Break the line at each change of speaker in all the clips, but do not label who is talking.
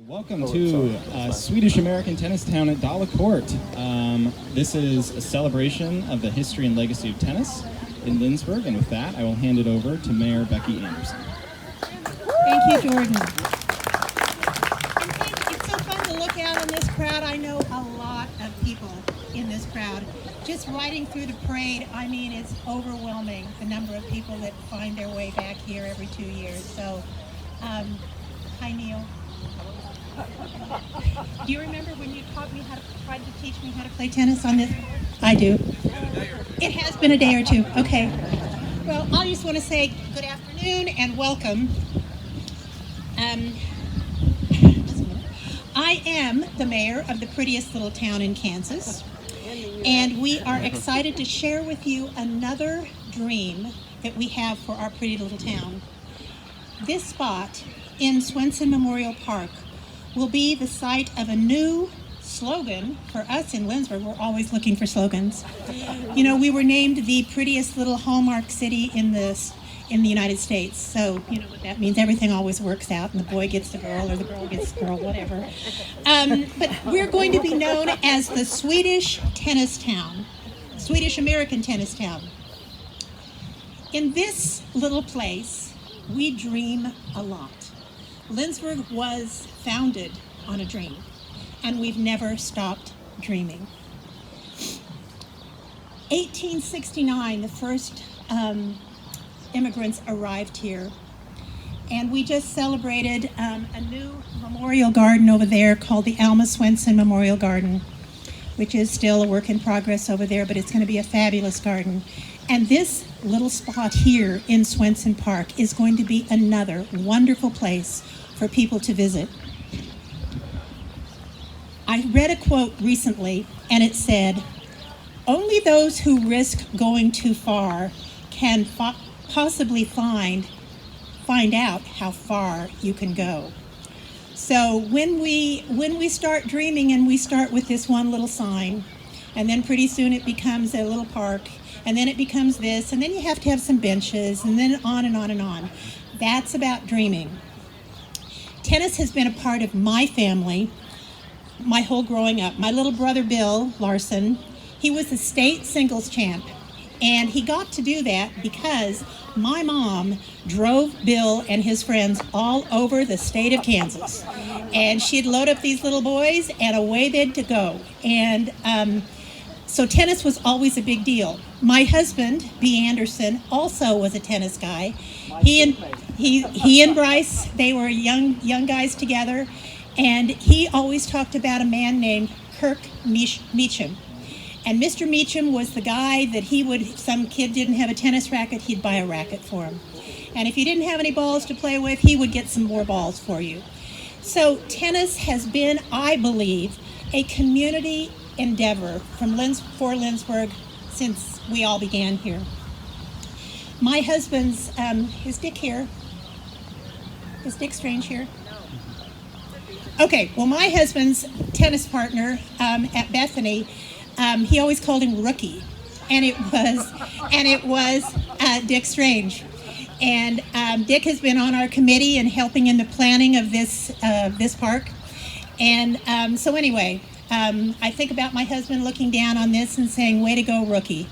Welcome to Swedish American Tennis Town at Dala Court. This is a celebration of the history and legacy of tennis in Lindsborg, and with that, I will hand it over to Mayor Becky Anderson.
Thank you, Jordan. It's so fun to look out on this crowd. I know a lot of people in this crowd. Just riding through the parade, I mean, it's overwhelming, the number of people that find their way back here every 2 years. So, hi, Neil. Do you remember when you tried to teach me how to play tennis on this? I do. It has been a day or two. Okay. Well, I just want to say good afternoon and welcome. I am the mayor of the prettiest little town in Kansas, and we are excited to share with you another dream that we have for our pretty little town. This spot in Swensson Memorial Park will be the site of a new slogan for us in Lindsborg. We're always looking for slogans. You know, we were named the prettiest little hallmark city in the United States. So, you know what that means. Everything always works out, and the boy gets the girl, or the girl gets the girl, whatever. But we're going to be known as the Swedish Tennis Town, Swedish American Tennis Town. In this little place, we dream a lot. Lindsborg was founded on a dream, and we've never stopped dreaming. 1869, the first immigrants arrived here, and we just celebrated a new memorial garden over there called the Swensson Memorial Garden, which is still a work in progress over there, but it's going to be a fabulous garden. And this little spot here in Swensson Park is going to be another wonderful place for people to visit. I read a quote recently, and it said, "Only those who risk going too far can possibly find out how far you can go." So when we start dreaming, and we start with this one little sign, and then pretty soon it becomes a little park, and then it becomes this, and then you have to have some benches, and then on and on and on. That's about dreaming. Tennis has been a part of my family my whole growing up. My little brother Bill Larson, he was a state singles champ, and he got to do that because my mom drove Bill and his friends all over the state of Kansas, and she'd load up these little boys and away they'd to go. And so tennis was always a big deal. My husband, B. Anderson, also was a tennis guy. He and Bryce, they were young guys together, and he always talked about a man named Kirk Meacham. And Mr. Meacham was the guy that if some kid didn't have a tennis racket, he'd buy a racket for him. And if you didn't have any balls to play with, he would get some more balls for you. So tennis has been, I believe, a community endeavor for Lindsborg since we all began here. My husband's, is Dick here? Is Dick Strange here? Okay, well, my husband's tennis partner at Bethany, he always called him Rookie, and it was Dick Strange. And Dick has been on our committee and helping in the planning of this park. And so anyway, I think about my husband looking down on this and saying, "Way to go, Rookie."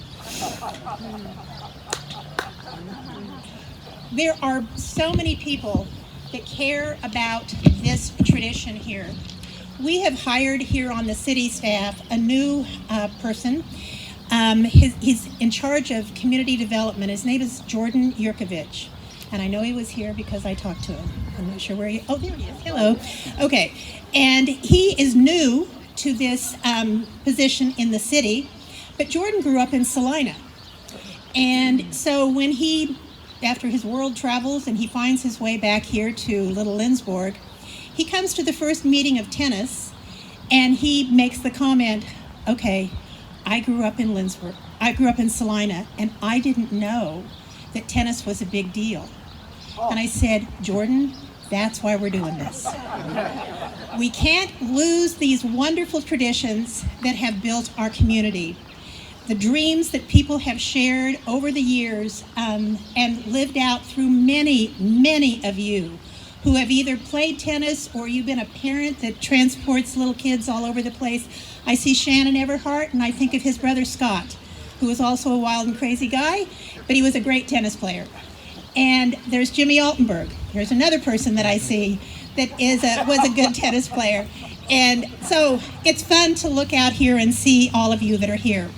There are so many people that care about this tradition here. We have hired here on the city staff a new person. He's in charge of community development. His name is Jordan Yurkovich. And I know he was here because I talked to him. I'm not sure where he is. Oh, there he is. Hello. Okay. And he is new to this position in the city, but Jordan grew up in Salina. And so when after his world travels and he finds his way back here to Little Lindsborg, he comes to the first meeting of tennis, and he makes the comment, "Okay, I grew up in Lindsborg. I grew up in Salina, and I didn't know that tennis was a big deal." And I said, "Jordan, that's why we're doing this. We can't lose these wonderful traditions that have built our community. The dreams that people have shared over the years and lived out through many, many of you who have either played tennis or you've been a parent that transports little kids all over the place. I see Shannon Everhart, and I think of his brother Scott, who was also a wild and crazy guy, but he was a great tennis player. And there's Jimmy Altenberg. Here's another person that I see that was a good tennis player. And so it's fun to look out here and see all of you that are here.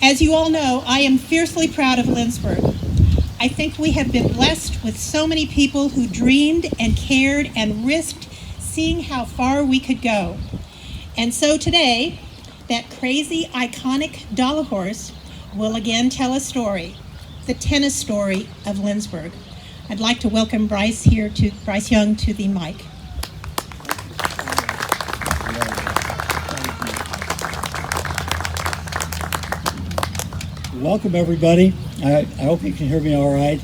As you all know, I am fiercely proud of Lindsborg. I think we have been blessed with so many people who dreamed and cared and risked seeing how far we could go. And so today, that crazy, iconic dollar horse will again tell a story, the tennis story of Lindsborg. I'd like to welcome Bryce Young to the mic.
Welcome, everybody. I hope you can hear me all right.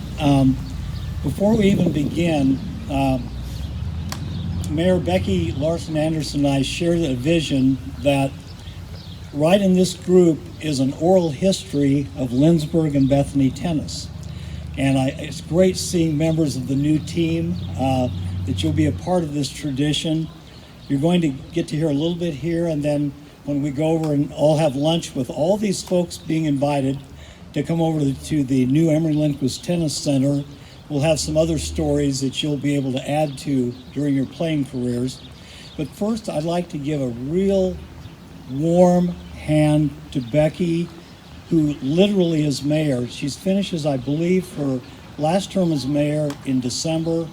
Before we even begin, Mayor Becky Larson-Anderson and I shared a vision that right in this group is an oral history of Lindsborg and Bethany tennis. And it's great seeing members of the new team, that you'll be a part of this tradition. You're going to get to hear a little bit here, and then when we go over and all have lunch with all these folks being invited to come over to the new Emory Lindquist Tennis Center, we'll have some other stories that you'll be able to add to during your playing careers. But first, I'd like to give a real warm hand to Becky, who literally is mayor. She's finishes, I believe, her last term as mayor in December.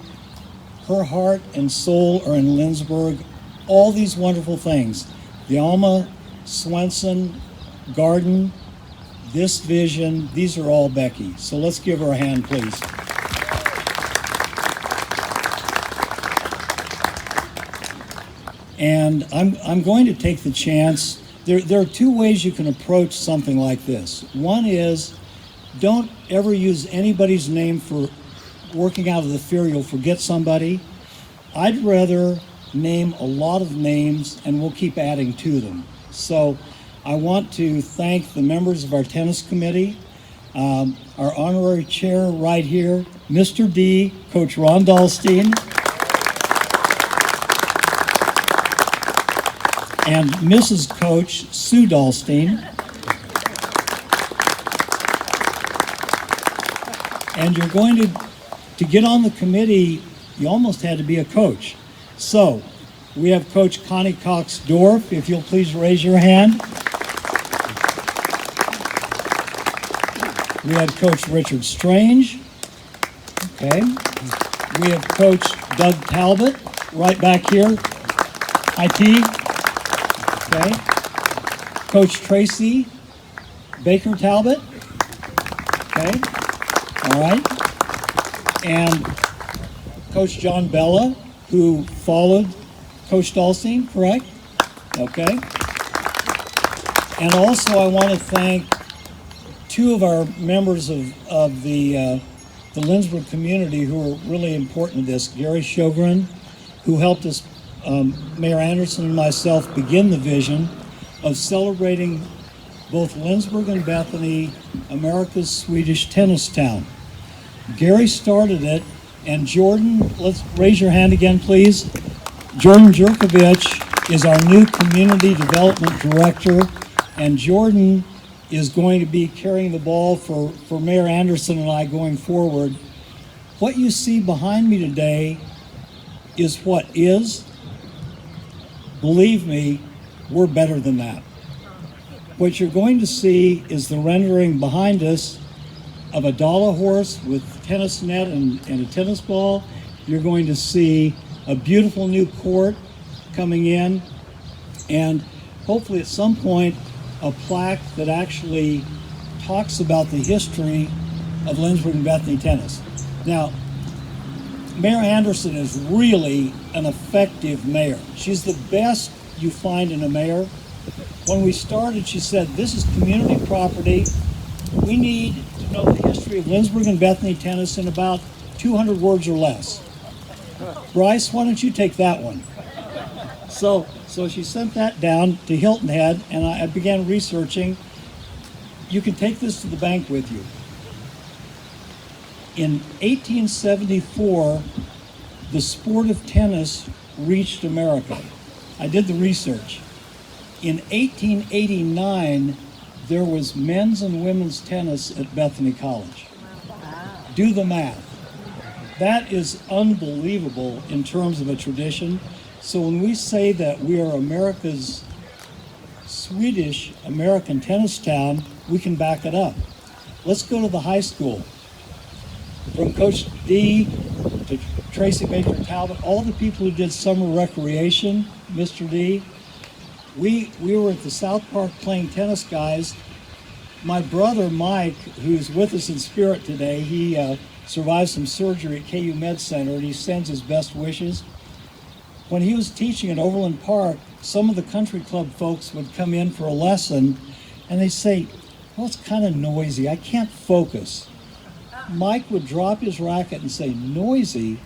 Her heart and soul are in Lindsborg. All these wonderful things. The Alma, Swensson, Garden, this vision, these are all Becky. So let's give her a hand, please. And I'm going to take the chance. There are two ways you can approach something like this. One is, don't ever use anybody's name for working out of the fear you'll forget somebody. I'd rather name a lot of names, and we'll keep adding to them. So I want to thank the members of our tennis committee, our honorary chair right here, Mr. D, Coach Ron Dahlstein, and Mrs. Coach Sue Dahlstein. And you're going to get on the committee, you almost had to be a coach. So, we have Coach Connie Cox-Dorff, if you'll please raise your hand. We have Coach Richard Strange. Okay. We have Coach Doug Talbot, right back here. IT. Okay. Coach Tracy Baker Talbot. Okay. All right. And Coach John Bella, who followed Coach Dahlstein, correct? Okay. And also I want to thank two of our members of the Lindsborg community who are really important to this. Gary Sjogren, who helped us, Mayor Anderson and myself, begin the vision of celebrating both Lindsborg and Bethany, America's Swedish tennis town. Gary started it, and Jordan, let's raise your hand again, please. Jordan Jerkovich is our new community development director, and Jordan is going to be carrying the ball for Mayor Anderson and I going forward. What you see behind me today is what is. Believe me, we're better than that. What you're going to see is the rendering behind us of a dollar horse with tennis net and a tennis ball. You're going to see a beautiful new court coming in, and hopefully at some point a plaque that actually talks about the history of Lindsborg and Bethany tennis. Now, Mayor Anderson is really an effective mayor. She's the best you find in a mayor. When we started, she said, this is community property. We need to know the history of Lindsborg and Bethany tennis in about 200 words or less. Bryce, why don't you take that one? So she sent that down to Hilton Head, and I began researching. You can take this to the bank with you. In 1874, the sport of tennis reached America. I did the research. In 1889, there was men's and women's tennis at Bethany College. Do the math. That is unbelievable in terms of a tradition. So when we say that we are America's Swedish American tennis town, we can back it up. Let's go to the high school. From Coach D to Tracy Baker Talbot, all the people who did summer recreation, Mr. D, we were at the South Park playing tennis, guys. My brother Mike, who's with us in spirit today, he survived some surgery at KU Med Center, and he sends his best wishes. When he was teaching at Overland Park, some of the country club folks would come in for a lesson, and they'd say, well, it's kind of noisy, I can't focus. Mike would drop his racket and say, noisy?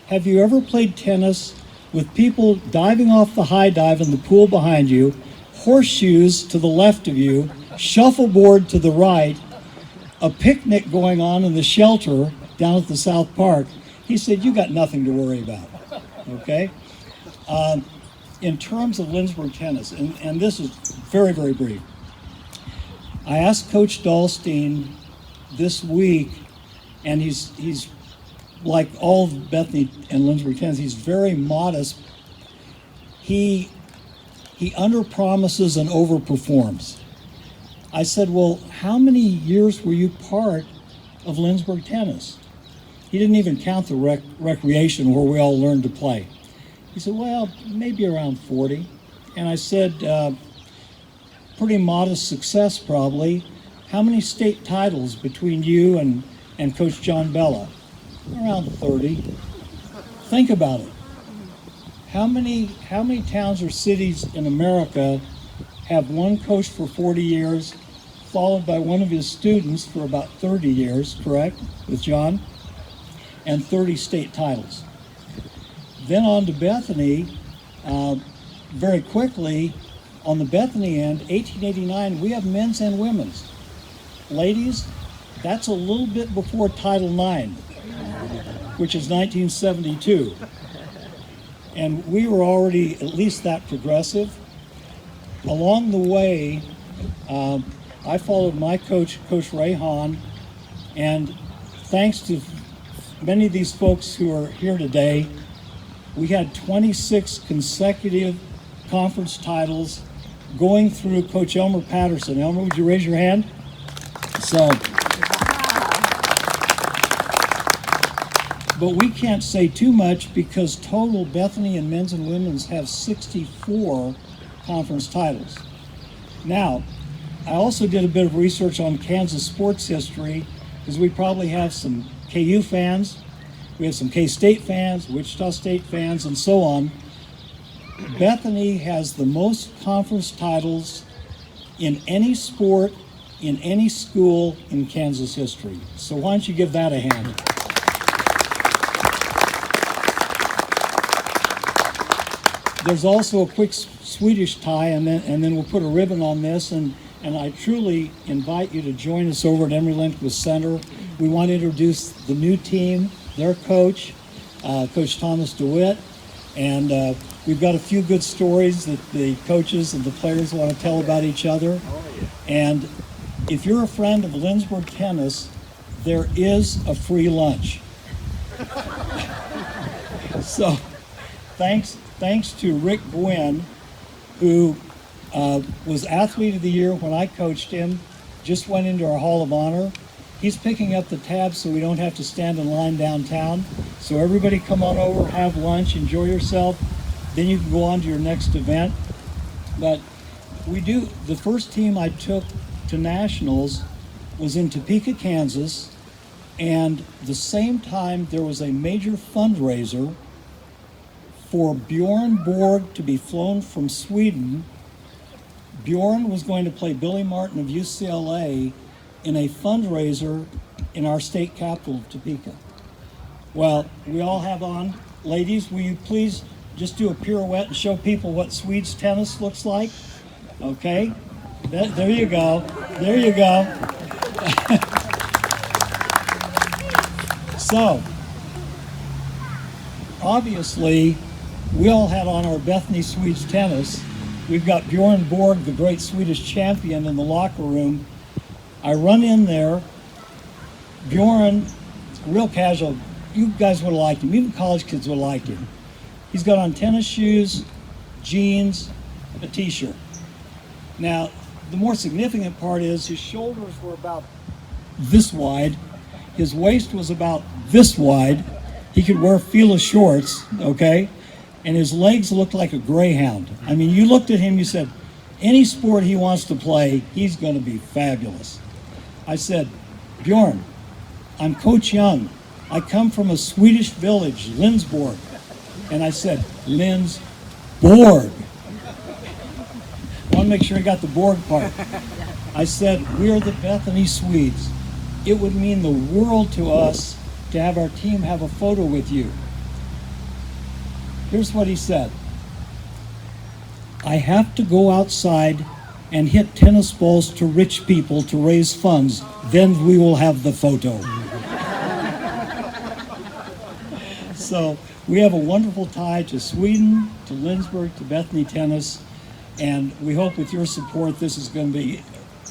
Have you ever played tennis with people diving off the high dive in the pool behind you, horseshoes to the left of you, shuffleboard to the right, a picnic going on in the shelter down at the South Park? He said, you got nothing to worry about, okay? In terms of Lindsborg tennis, and this is very, very brief, I asked Coach Dahlstein this week, and he's like all of Bethany and Lindsborg tennis, he's very modest. He under-promises and over-performs. I said, well, how many years were you part of Lindsborg tennis? He didn't even count the recreation where we all learned to play. He said, well, maybe around 40. And I said, pretty modest success probably. How many state titles between you and Coach John Bella? Around 30. Think about it. How many towns or cities in America have one coach for 40 years, followed by one of his students for about 30 years, correct, with John, and 30 state titles? Then on to Bethany, very quickly, on the Bethany end, 1889, we have men's and women's. Ladies, that's a little bit before Title IX, which is 1972. And we were already at least that progressive. Along the way, I followed my coach, Coach Ray Hahn, and thanks to many of these folks who are here today, we had 26 consecutive conference titles going through Coach Elmer Patterson. Elmer, would you raise your hand? So, but we can't say too much because total Bethany and men's and women's have 64 conference titles. Now, I also did a bit of research on Kansas sports history because we probably have some KU fans, we have some K-State fans, Wichita State fans, and so on. Bethany has the most conference titles in any sport, in any school in Kansas history. So why don't you give that a hand? There's also a quick Swedish tie, and then we'll put a ribbon on this, and I truly invite you to join us over at Emory Lindquist Center. We want to introduce the new team, their coach, Coach Thomas DeWitt, and we've got a few good stories that the coaches and the players want to tell about each other. And if you're a friend of Lindsborg tennis, there is a free lunch. So thanks to Rick Gwynn, who was Athlete of the Year when I coached him, just went into our Hall of Honor. He's picking up the tab so we don't have to stand in line downtown. So everybody come on over, have lunch, enjoy yourself. Then you can go on to your next event. But the first team I took to nationals was in Topeka, Kansas. And the same time there was a major fundraiser for Bjorn Borg to be flown from Sweden. Bjorn was going to play Billy Martin of UCLA in a fundraiser in our state capital, Topeka. Well, we all have on. Ladies, will you please just do a pirouette and show people what Swedes tennis looks like? Okay, there you go. There you go. So, obviously, we all had on our Bethany Swedish tennis. We've got Bjorn Borg, the great Swedish champion, in the locker room. I run in there. Bjorn, real casual. You guys would have liked him. Even college kids would have liked him. He's got on tennis shoes, jeans, a t-shirt. Now, the more significant part is his shoulders were about this wide. His waist was about this wide. He could wear Fila shorts, okay? And his legs looked like a greyhound. I mean, you looked at him, you said, any sport he wants to play, he's going to be fabulous. I said, Bjorn, I'm Coach Young. I come from a Swedish village, Lindsborg. And I said, Lindsborg. I want to make sure I got the Borg part. I said, we're the Bethany Swedes. It would mean the world to us to have our team have a photo with you. Here's what he said. I have to go outside and hit tennis balls to rich people to raise funds. Then we will have the photo. So we have a wonderful tie to Sweden, to Lindsborg, to Bethany Tennis. And we hope with your support, this is going to be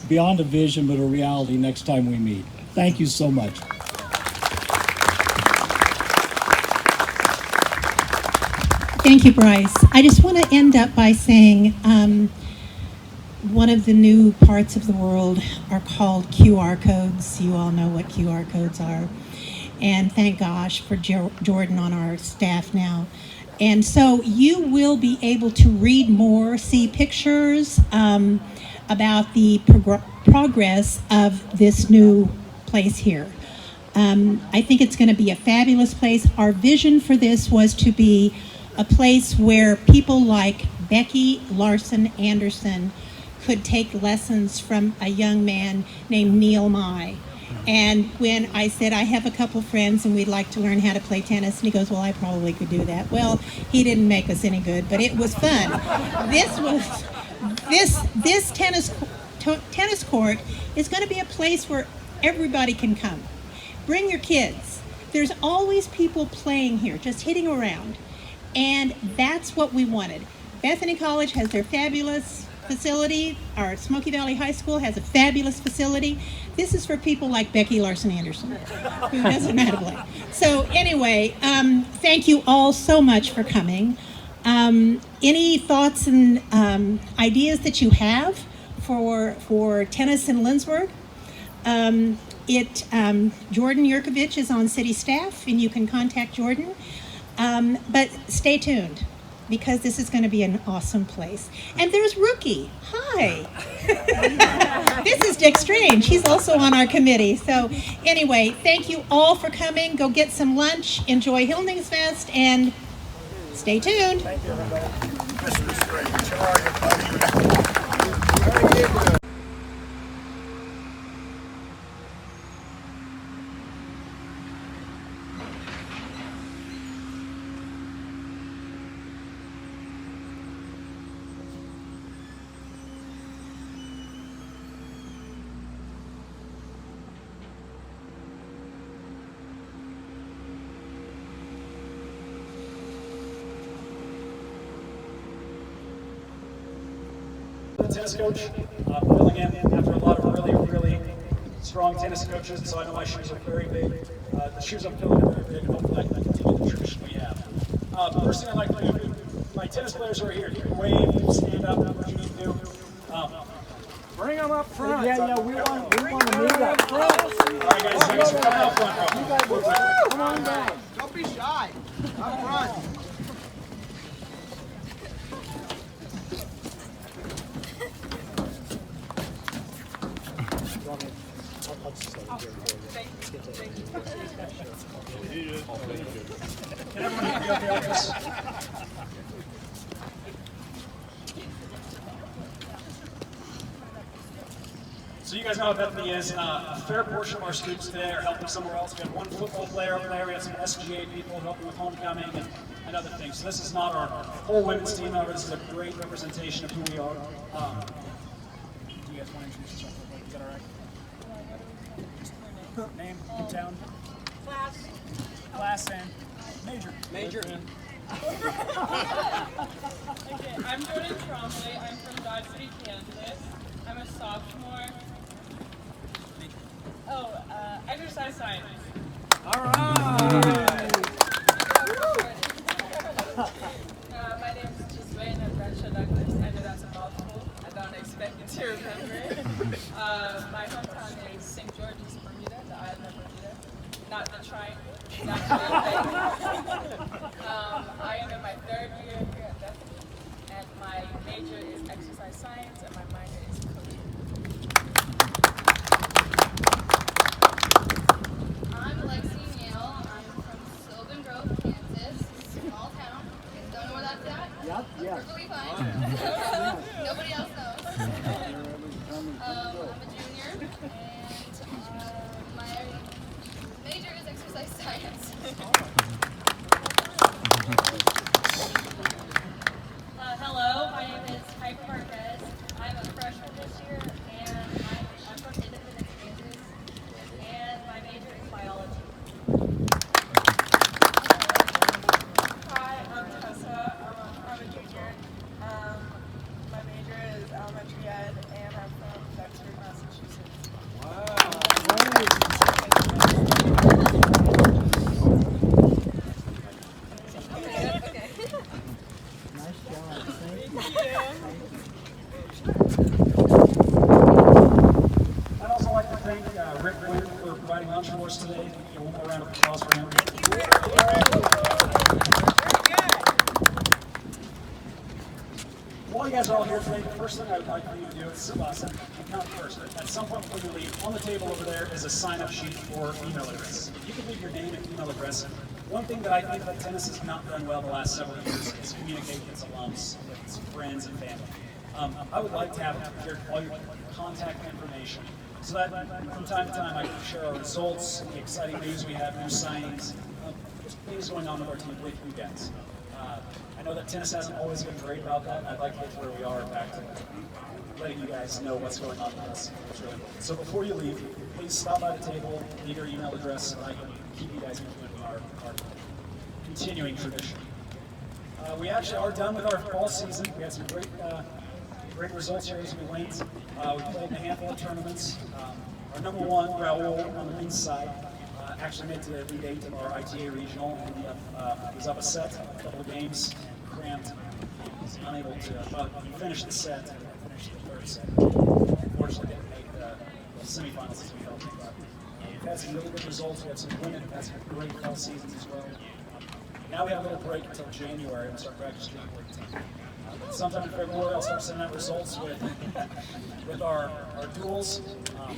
beyond a vision, but a reality next time we meet. Thank you so much.
Thank you, Bryce. I just want to end up by saying one of the new parts of the world are called QR codes. You all know what QR codes are. And thank gosh for Jordan on our staff now. And so you will be able to read more, see pictures about the progress of this new place here. I think it's going to be a fabulous place. Our vision for this was to be a place where people like Becky Larson Anderson could take lessons from a young man named Neil Mai. And when I said, I have a couple friends and we'd like to learn how to play tennis, and he goes, well, I probably could do that. Well, he didn't make us any good, but it was fun. This tennis court is going to be a place where everybody can come. Bring your kids. There's always people playing here, just hitting around. And that's what we wanted. Bethany College has their fabulous facility. Our Smoky Valley High School has a fabulous facility. This is for people like Becky Larson Anderson, who doesn't know how to play. So anyway, thank you all so much for coming. Any thoughts and ideas that you have for tennis in Lindsborg? Jordan Yurkovich is on city staff, and you can contact Jordan. But stay tuned, because this is going to be an awesome place. And there's Rookie. Hi. This is Dick Strange. He's also on our committee. So anyway, thank you all for coming. Go get some lunch. Enjoy Hyllningsfest, and stay tuned.
Thank you, everybody. Mr. Strange, how are you, buddy?
Tennis coach, filling in after a lot of really strong tennis coaches, so I know my shoes are very big. The shoes I'm filling are very big, and hopefully I can continue the tradition we have. First thing I'd like to do, my tennis players are here. You can wave, stand up, what you need to do. Bring them up front.
Yeah, we want to meet up front.
All right, guys, thanks for coming up front.
Come on down.
Don't be shy. Up front.
Can everyone hear me okay with this? So you guys know what Bethany is. A fair portion of our students today are helping somewhere else. We have one football player up there. We have some SGA people helping with homecoming and other things. So this is not our whole women's team, however, this is a great representation of who we are. Do you guys want to introduce yourself? Is that all right? Name, town? Class and major.
Major.
Okay, I'm Jordan Trombley. I'm from Dodge City, Kansas. I'm a sophomore. Exercise science.
All right.
My name is Jisway and I'm Bradshaw Douglas. I know that's a mouthful. I don't expect you to remember. My hometown is St. George's, Bermuda, the island of Bermuda. Not the triangle. It's actually a thing. I am in my 3rd year here at Bethany, and my major is exercise science, and my minor is coaching.
I'm Lexi Neal. I'm from Sylvan Grove, Kansas. Small town. You guys don't know where that's at?
Yep, yeah.
Perfectly fine. Nobody else knows. I'm a junior, and my major is exercise science.
Hello, my name is Piper Marquez. I'm a freshman this year, and I'm from Independence, Kansas, and my major is biology. Hi, I'm Tessa. I'm a junior. My major is elementary ed, and I'm from Dexter, Massachusetts.
Nice job. Thank you.
I'd also like to thank Rick Wynn for providing lunch for us today. One more round of applause for him. While you guys are all here today, the first thing I'd like for you to do is count first. At some point before you leave, on the table over there is a sign-up sheet for email address. If you can leave your name and email address. One thing that I think that tennis has not done well the last several years is communicate with its alums, with its friends and family. I would like to have all your contact information so that from time to time I can share our results, the exciting news we have, new signings, just things going on with our team with you guys. I know that tennis hasn't always been great about that, and I'd like to get to where we are back to letting you guys know what's going on with us. It's really important. So before you leave, please stop by the table, leave your email address, so I can keep you guys moving with our continuing tradition. We actually are done with our fall season. We had some great results here as we went. We played in a handful of tournaments. Our number one, Raul, on the men's side, actually made to the Elite 8 of our ITA regional, and he was up a set, a couple of games, cramped. He was unable to finish the set, finish the 3rd set. Unfortunately, didn't make the semifinals as we hoped. But we've had some really good results. We had some women who've had some great fall seasons as well. Now we have a little break until January and we'll start practicing sometime in February. I'll start sending out results with our duels. I'm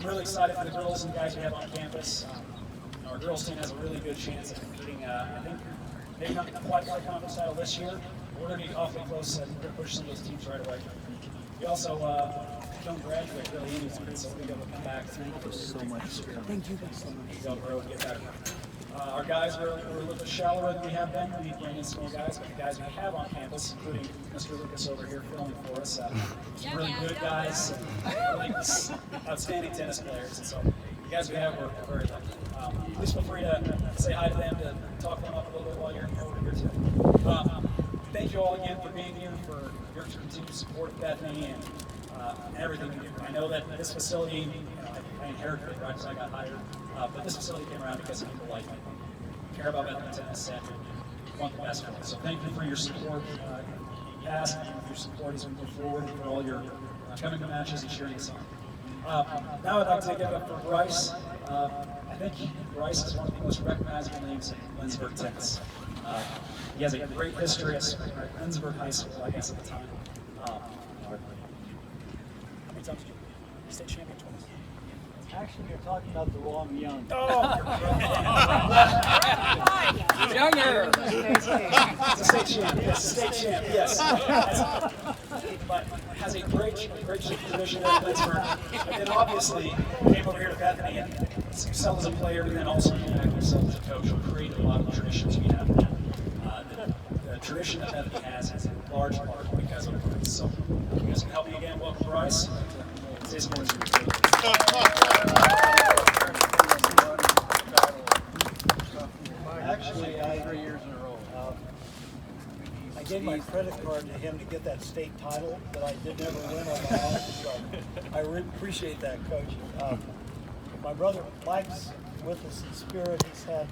really excited for the girls and guys we have on campus. Our girls team has a really good chance of competing. I think maybe not quite for the conference title this year, but we're going to be awfully close and push some of those teams right away. We also don't graduate really anymore, so we'll be able to come back. Thank you so much. Thank you so much. We'll grow and get better. Our guys are a little bit shallower than we have been. We bring in some more guys, but the guys we have on campus, including Mr. Lucas over here filming for us, some really good guys, really outstanding tennis players. And so the guys we have, we're very lucky. Please feel free to say hi to them, to talk them up a little bit while you're over here today. Thank you all again for being here, for your continued support of Bethany and everything we do. I know that this facility, I inherited it right as I got hired, but this facility came around because of people like me, care about Bethany tennis and want the best for it. So thank you for your support past, and your support as we move forward, and for all your coming to matches and cheering us on. Now I'd like to give it up for Bryce. I think Bryce is one of the most recognizable names in Lindsborg tennis. He has a great history at Lindsborg High School, I guess, at the time. How many times did you state champion twice?
Actually, you're talking about the wrong young.
Oh!
Younger.
It's a state champ, yes, state champ, yes. But has a great tradition at Lindsborg. And then obviously came over here to Bethany and excelled as a player, and then also came back and excelled as a coach, who created a lot of the traditions we have now. The tradition that Bethany has in large part because of Bryce. So you guys can help me again. Welcome, Bryce. Say some words.
Actually, 3 years in a row. I gave my credit card to him to get that state title that I did never win on my own, so I appreciate that, Coach. My brother Mike's with us in spirit. He's had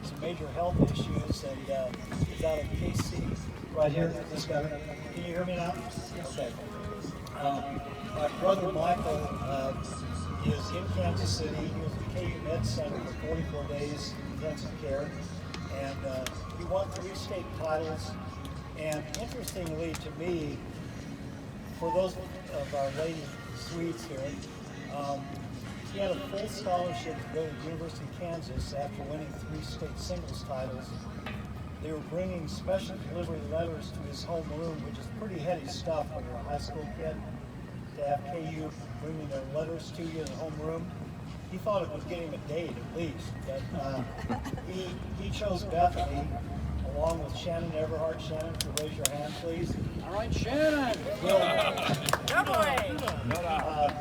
some major health issues, and he's out of KC right here. This guy. Can you hear me now? Okay. My brother Michael is in Kansas City. He was at KU Med Center for 44 days intensive care, and he won 3 state titles. And interestingly to me, for those of our lady Swedes here, he had a full scholarship to go to the University of Kansas after winning 3 state singles titles. They were bringing special delivery letters to his homeroom, which is pretty heady stuff when you're a high school kid, to have KU bringing their letters to you in the homeroom. He thought it would get him a date at least, but he chose Bethany along with Shannon Everhart. Shannon, if you raise your hand, please.
All right, Shannon.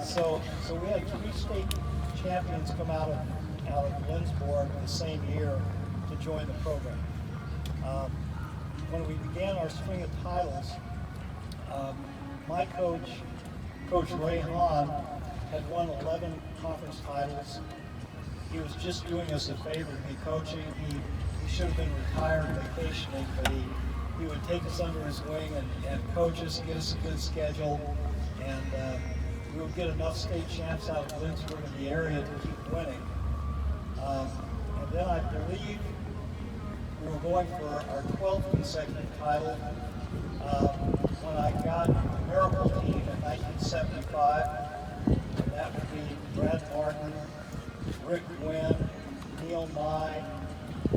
So we had 3 state champions come out of Lindsborg the same year to join the program. When we began our string of titles, my coach, Coach Ray Hahn, had won 11 conference titles. He was just doing us a favor to be coaching. He should have been retired and vacationing, but he would take us under his wing and coach us, get us a good schedule, and we would get enough state champs out of Lindsborg in the area to keep winning. And then I believe we were going for our 12th consecutive title when I got the Miracle team in 1975. And that would be Brad Martin, Rick Gwynn, Neil Nye,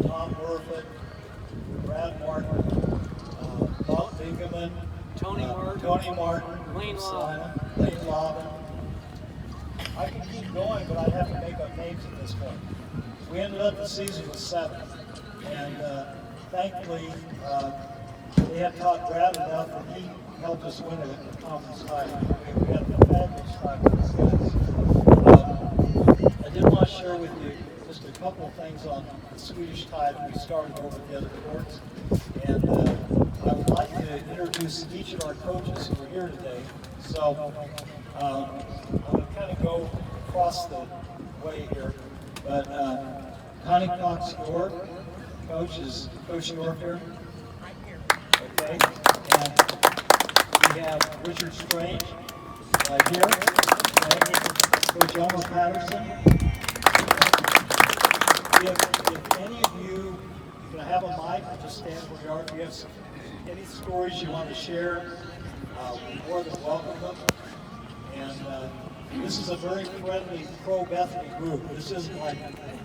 Tom Burfitt, Brad Martin, Bob Bingaman, Tony Martin,
Lane Lobb.
Lane Lobb. I could keep going, but I'd have to make up names at this point. We ended up the season with 7, and thankfully they had taught Brad enough that he helped us win a conference title. We had a fabulous time with these guys. I did want to share with you just a couple of things on the Swedish tie that we started over the other courts, and I would like to introduce each of our coaches who are here today. So I'm going to kind of go across the way here, but Connie Cox-Dorf, coach, is Coach Dorf here? Right here. Okay, and we have Richard Strange right here. Okay. Coach Elmer Patterson. If any of you can have a mic, just stand where you are. If you have any stories you want to share, we're more than welcome them. And this is a very friendly pro-Bethany group. This isn't like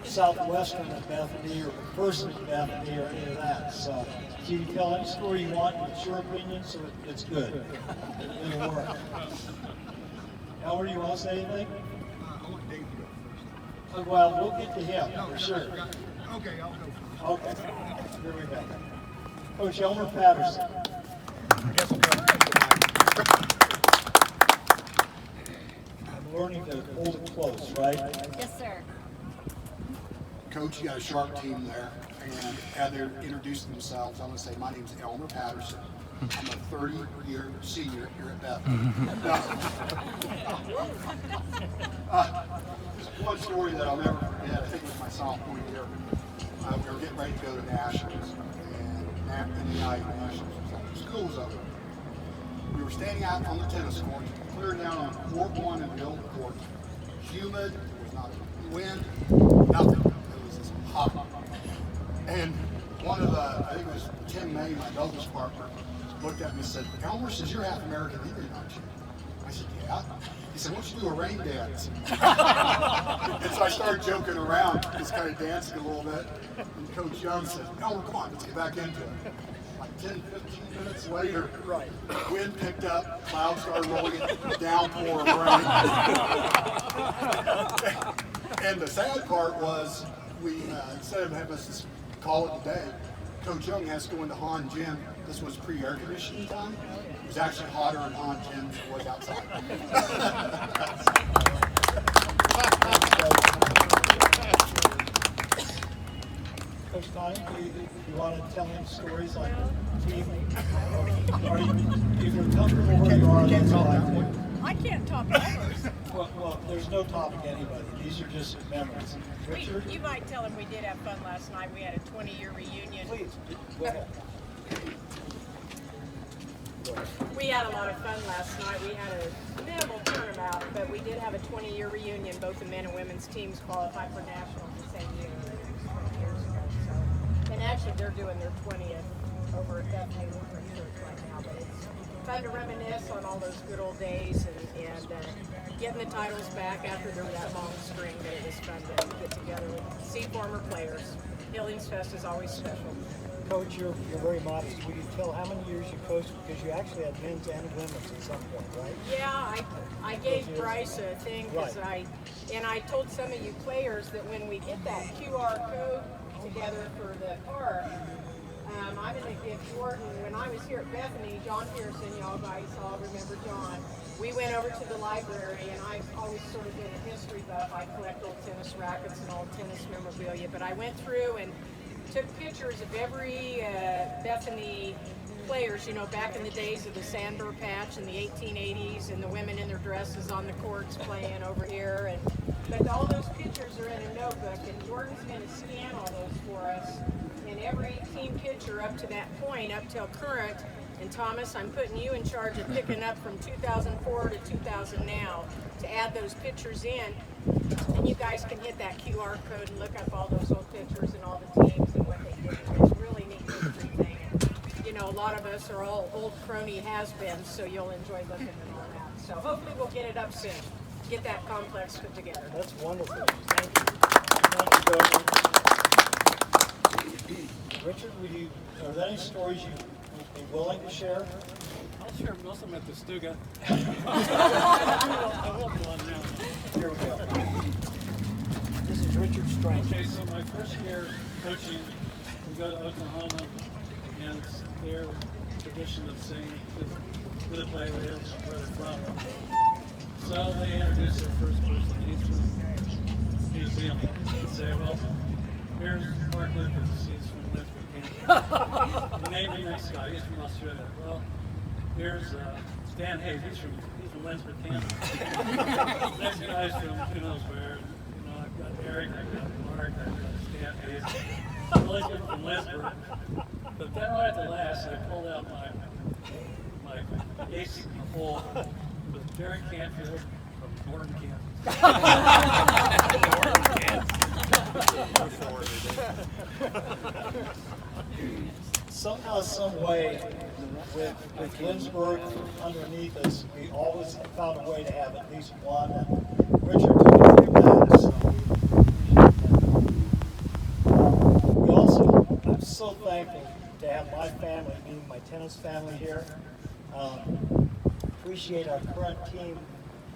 Southwestern at Bethany or Person at Bethany or any of that. So you can tell any story you want, it's your opinion, so it's good. It'll work. Elmer, you want to say anything?
I want Dave to go first.
Well, we'll get to him for sure.
Okay, I'll go first.
Okay, here we go. Coach Elmer Patterson. I'm learning to hold it close, right?
Yes, sir.
Coach, you got a sharp team there, and as they introduce themselves, I'm going to say my name's Elmer Patterson. I'm a 30-year senior here at Bethany. One story that I'll never forget, I think it was my sophomore year. We were getting ready to go to Nationals, and in the night, Nationals was over. School was over. We were standing out on the tennis court, clear down on court 1 in the old court. Humid, there was not a wind, nothing. It was just hot. And one of the, I think it was Tim May, my Douglas partner, looked at me and said, Elmer says you're half American Indian, aren't you? I said, yeah. He said, why don't you do a rain dance? And so I started joking around, just kind of dancing a little bit. And Coach Young said, Elmer, come on, let's get back into it. Like 10, 15 minutes later, wind picked up, clouds started rolling, downpour of rain. And the sad part was, we instead of having us just call it a day, Coach Young has to go into Han Gym. This was pre-air conditioning time. It was actually hotter in Han Gym than it was outside.
Coach Connie, you want to tell him stories on the team? Are you, if you're comfortable where you are, that's all I think.
I can't top others.
Well, there's no topping anybody. These are just memories. Richard?
You might tell him we did have fun last night. We had a 20-year reunion.
Please, go ahead.
We had a lot of fun last night. We had a minimal turnabout, but we did have a 20-year reunion. Both the men and women's teams qualified for nationals the same year, 20 years ago. So, and actually, they're doing their 20th over at Bethany right now. But it's fun to reminisce on all those good old days and getting the titles back after that long string. But it was fun to get together and see former players. Hyllningsfest is always special.
Coach, you're very modest. Will you tell how many years you coached? Because you actually had men's and women's at some point, right?
Yeah, I gave Bryce a thing because I told some of you players that when we get that QR code together for the park, I'm going to give Jordan, when I was here at Bethany, John Pearson, y'all guys all remember John, we went over to the library, and I've always sort of been a history buff. I collect old tennis rackets and old tennis memorabilia, but I went through and took pictures of every Bethany players, you know, back in the days of the Sandburr patch in the 1880s, and the women in their dresses on the courts playing over here. But all those pictures are in a notebook, and Jordan's going to scan all those for us. And every team picture up to that point, up till current. And Thomas, I'm putting you in charge of picking up from 2004 to 2000 now to add those pictures in. And you guys can hit that QR code and look up all those old pictures and all the teams and what they did. It's a really neat history thing. And, you know, a lot of us are all old crony has-beens, so you'll enjoy looking at all that. So hopefully we'll get it up soon. Get that complex put together.
That's wonderful. Thank you. Thank you, Coach. Richard, are there any stories you would be willing to share?
I'll share most of them at the Stuga.
Here we go. This is Richard Strange.
Okay, so my first year coaching, we go to Oklahoma, and it's their tradition of saying who the player is, where they're from. So they introduce their first person. He's from the museum. They say, well, here's Mark Lucas. He's from Lindsborg. The name of the next guy, he's from Australia. Well, here's Stan Hayes. He's from Lindsborg, Kansas. Next guy's from who knows where. You know, I've got Eric, I've got Mark, I've got Stan Hayes. Really good from Lindsborg. But then right at the last, I pulled out my AC poll with Derek Canfield from Gordon, Kansas.
Somehow, some way, with Lindsborg underneath us, we always found a way to have at least one. And Richard took it back, so we also, I'm so thankful to have my family, meaning my tennis family here. Appreciate our current team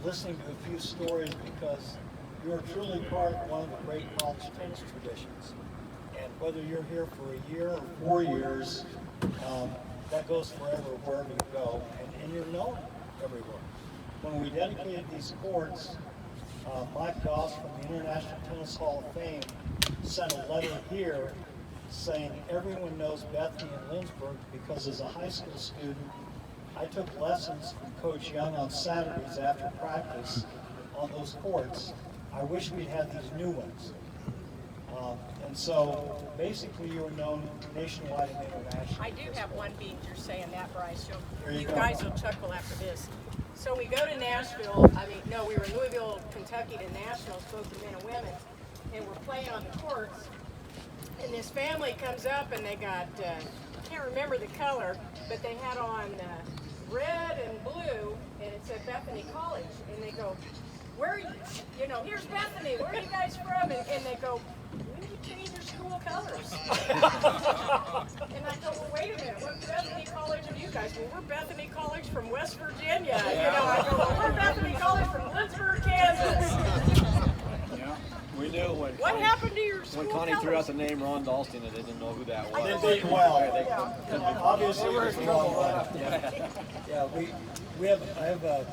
listening to a few stories because you're truly part of one of the great college tennis traditions. And whether you're here for a year or 4 years, that goes forever wherever you go, and you're known everywhere. When we dedicated these courts, Mike Goss from the International Tennis Hall of Fame sent a letter here saying everyone knows Bethany and Lindsborg because as a high school student, I took lessons from Coach Young on Saturdays after practice on those courts. I wish we'd had these new ones. And so basically you were known nationwide and internationally.
I do have one beat you're saying that, Bryce. You
go.
guys will chuckle after this. So we go to Nashville, we were in Louisville, Kentucky to Nationals, both the men and women, and we're playing on the courts. And this family comes up and they got, I can't remember the color, but they had on red and blue, and it said Bethany College. And they go, where are you? You know, here's Bethany, where are you guys from? And they go, when did you change your school colors? And I go, well, wait a minute, what Bethany College are you guys? Well, we're Bethany College from West Virginia. You know, I go, well, we're Bethany College from Lindsborg, Kansas.
Yeah, we knew when.
What happened to your school
When Connie
colors?
threw out the name Ron Dalston, and they didn't know who that was.
They did well. Obviously, it was wrong one. Yeah, I have a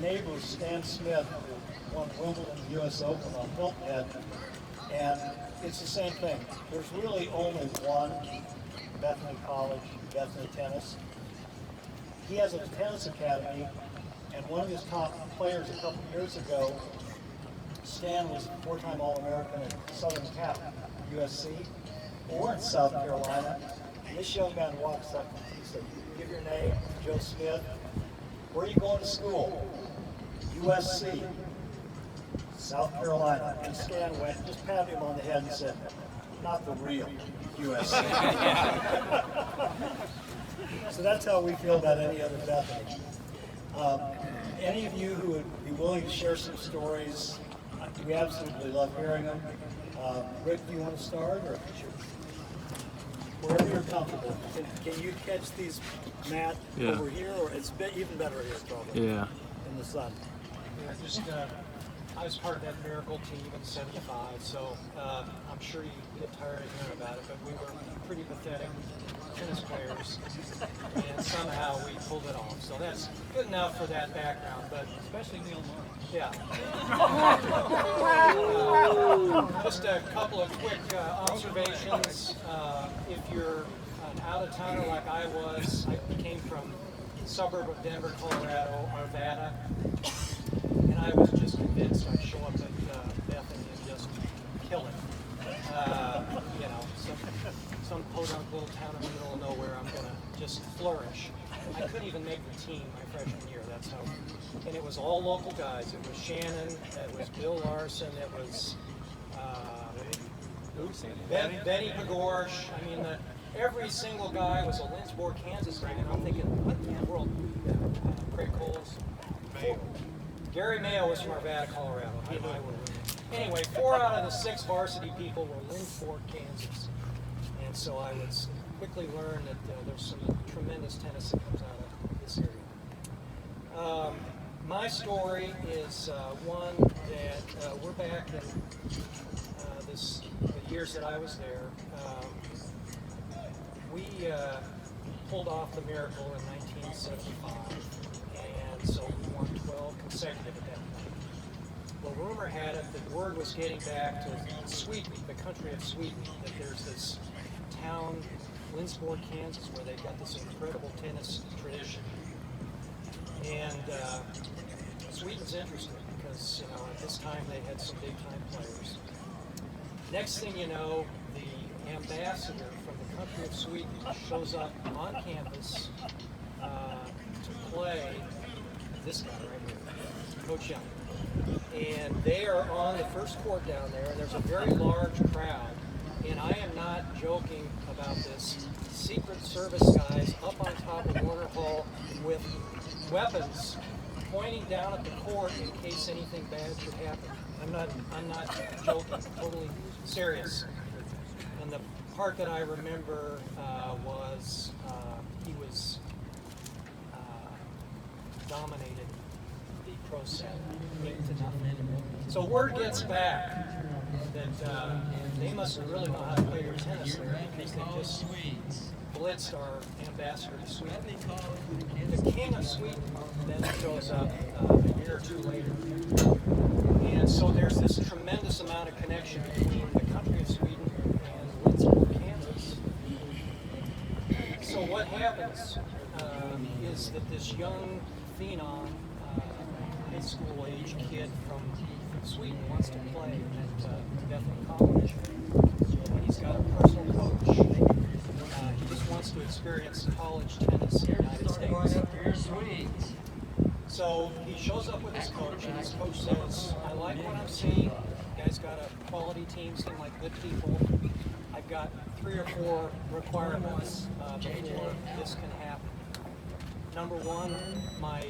neighbor, Stan Smith, who won Wimbledon US Open on Hilton Head, and it's the same thing. There's really only one Bethany College, Bethany Tennis. He has a tennis academy, and one of his top players a couple years ago, Stan, was a four-time All-American at Southern Cal, USC. Well, we're in South Carolina, and this young man walks up, he said, "Give your name, Joe Smith. Where are you going to school?" USC, South Carolina. And Stan went, just patted him on the head and said, "Not the real USC." So that's how we feel about any other Bethany. Any of you who would be willing to share some stories, we absolutely love hearing them. Rick, do you want to start, or wherever you're comfortable? Can you catch these, Matt, over here, or it's even better here, probably?
Yeah.
In the sun.
Yeah, I was part of that miracle team in '75, so I'm sure you get tired of hearing about it, but we were pretty pathetic tennis players, and somehow we pulled it off. So that's good enough for that background, but
Especially Neil Moore.
yeah. Just a couple of quick observations. If you're an out-of-towner like I was, I came from the suburb of Denver, Colorado, Arvada, and I was just convinced I'd show up at Bethany and just kill it. You know, some podunk little town in the middle of nowhere, I'm going to just flourish. I couldn't even make the team my freshman year, that's how. And it was all local guys. It was Shannon, it was Bill Larson, it was Benny Pagorsh. I mean, every single guy was a Lindsborg, Kansas guy, and I'm thinking, what in the world? Craig Coles. Gary Mayo was from Arvada, Colorado. He and I were. Anyway, 4 out of the 6 varsity people were Lindsborg, Kansas. And so I would quickly learn that there's some tremendous tennis that comes out of this area. My story is one that we're back in the years that I was there. We pulled off the miracle in 1975, and so we won 12 consecutive at that point. Well, rumor had it that word was getting back to Sweden, the country of Sweden, that there's this town, Lindsborg, Kansas, where they've got this incredible tennis tradition. And Sweden's interested because, you know, at this time they had some big-time players. Next thing you know, the ambassador from the country of Sweden shows up on campus to play this guy right here, Coach Young. And they are on the first court down there, and there's a very large crowd. And I am not joking about this. Secret Service guys up on top of Warner Hall with weapons pointing down at the court in case anything bad should happen. I'm not joking, totally serious. And the part that I remember was he was dominated the pro set 8-0. So word gets back that they must really know how to play their tennis there because they just blitzed our ambassador to Sweden. The king of Sweden then shows up a year or 2 later. And so there's this tremendous amount of connection between the country of Sweden and Lindsborg, Kansas. So what happens is that this young phenom, high school age kid from Sweden wants to play at Bethany College. And he's got a personal coach. He just wants to experience college tennis in the United States. So he shows up with his coach, and his coach says, "I like what I'm seeing. You guys got a quality team, seem like good people. I've got 3 or 4 requirements before this can happen. Number 1, my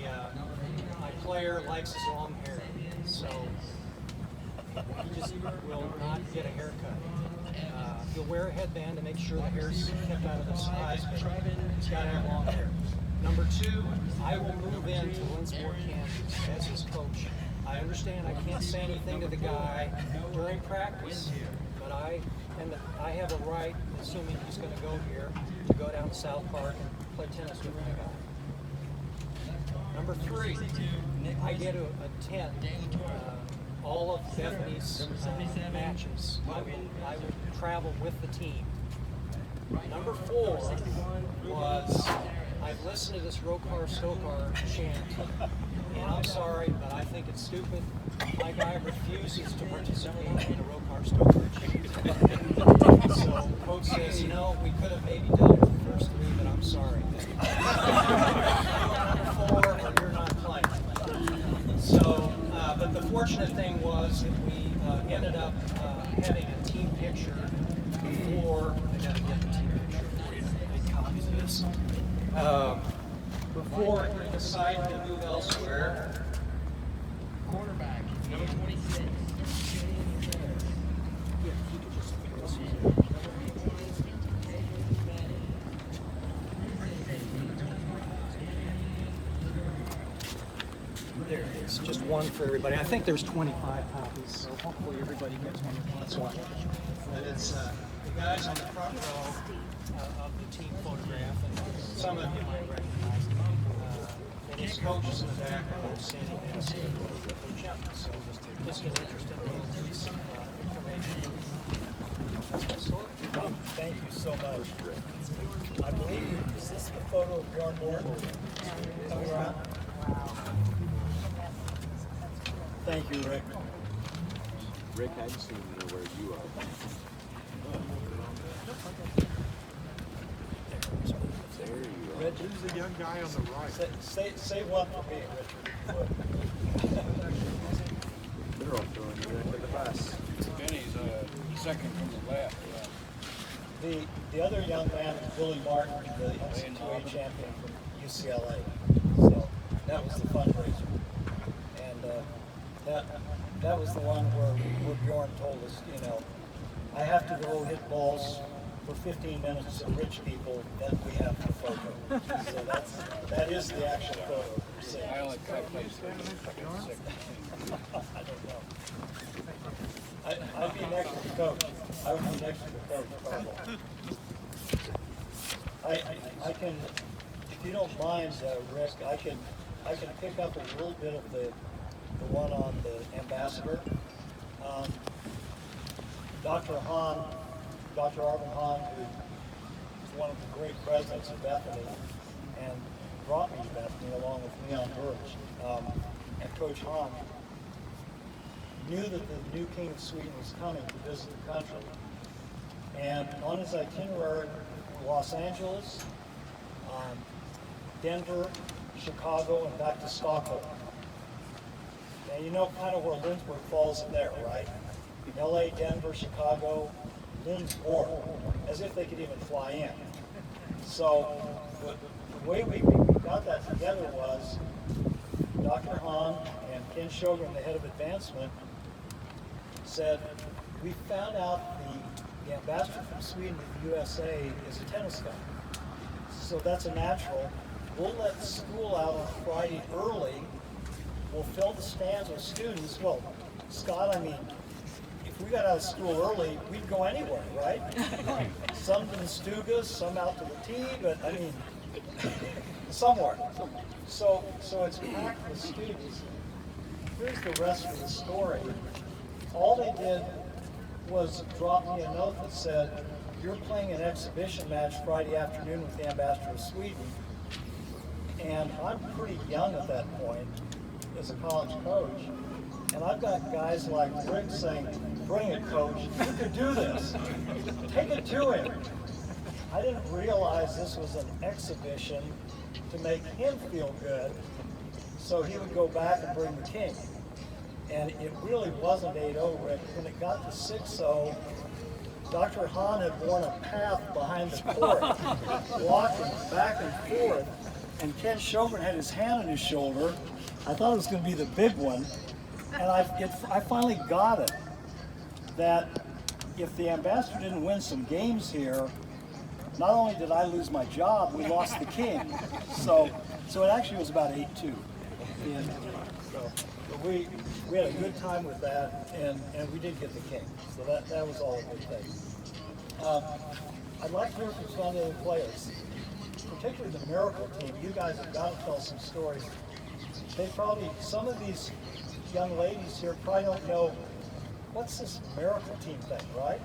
player likes his long hair, so he just will not get a haircut. He'll wear a headband to make sure the hair's kept out of his eyes, but he's got to have long hair. Number 2, I will move into Lindsborg, Kansas as his coach. I understand I can't say anything to the guy during practice, but I have a right, assuming he's going to go here, to go down to South Park and play tennis with my guy. Number 3, I get to attend all of Bethany's matches, I would travel with the team. Number 4 was, I've listened to this Rokar Stokar chant, and I'm sorry, but I think it's stupid. My guy refuses to participate in the Rokar Stokar chant. So coach says, you know, we could have maybe done it for the first 3, but I'm sorry. Number 4, or you're not playing. So, but the fortunate thing was that we ended up having a team picture before. I got to get the team picture for you. Make copies of this. Before we decided to move elsewhere.
Quarterback, number 26.
There it is, just one for everybody. I think there's 25 copies, so hopefully everybody gets one. That's one. But it's the guys on the front row of the team photograph, and some of you might recognize them. And his coaches in the back are standing next to Coach Young, so just an interesting little piece of information. That's my story.
Thank you so much. I believe, is this the photo of Bjorn Morton coming around? Thank you, Rick.
Rick, I just need to know where you are. There you are.
Rich,
Who's the young guy on the right?
say one for me, Richard.
They're all throwing you into the bus.
Benny's second from the left.
The other young man is Billy Martin, the NCAA champion from UCLA. So that was the fundraiser. And that was the one where Bjorn told us, you know, I have to go hit balls for 15 minutes of rich people, then we have the photo. So that is the actual photo.
I only cut place.
I don't know. I'd be next to the coach. I would be next to the coach, probably. I can, if you don't mind, Rick, I can pick up a little bit of the one on the ambassador. Dr. Arvin Hahn, who is one of the great presidents of Bethany, and brought me to Bethany along with Leon Burge, and Coach Hahn knew that the new King of Sweden was coming to visit the country. And on his itinerary, Los Angeles, Denver, Chicago, and back to Stockholm. Now you know kind of where Lindsborg falls in there, right? LA, Denver, Chicago, Lindsborg, as if they could even fly in. So the way we got that together was Dr. Hahn and Ken Sjogren, the head of advancement, said, we found out the ambassador from Sweden to the USA is a tennis guy. So that's a natural. We'll let school out on Friday early. We'll fill the stands with students. Well, Scott, I mean, if we got out of school early, we'd go anywhere, right? Some to the Stugas, some out to the tee, but I mean, somewhere. So it's packed with students. Here's the rest of the story. All they did was drop me a note that said, you're playing an exhibition match Friday afternoon with the ambassador of Sweden. And I'm pretty young at that point as a college coach. And I've got guys like Rick saying, bring it, coach, you could do this. Take it to him. I didn't realize this was an exhibition to make him feel good, so he would go back and bring the king. And it really wasn't 8-0, Rick. When it got to 6-0, Dr. Hahn had worn a path behind the court, walking back and forth, and Ken Sjogren had his hand on his shoulder. I thought it was going to be the big one, and I finally got it, that if the ambassador didn't win some games here, not only did I lose my job, we lost the king. So it actually was about 8-2. So we had a good time with that, and we did get the king. So that was all a good thing. I'd like to hear from some of the other players, particularly the Miracle team. You guys have got to tell some stories. They probably, some of these young ladies here probably don't know what's this miracle team thing, right?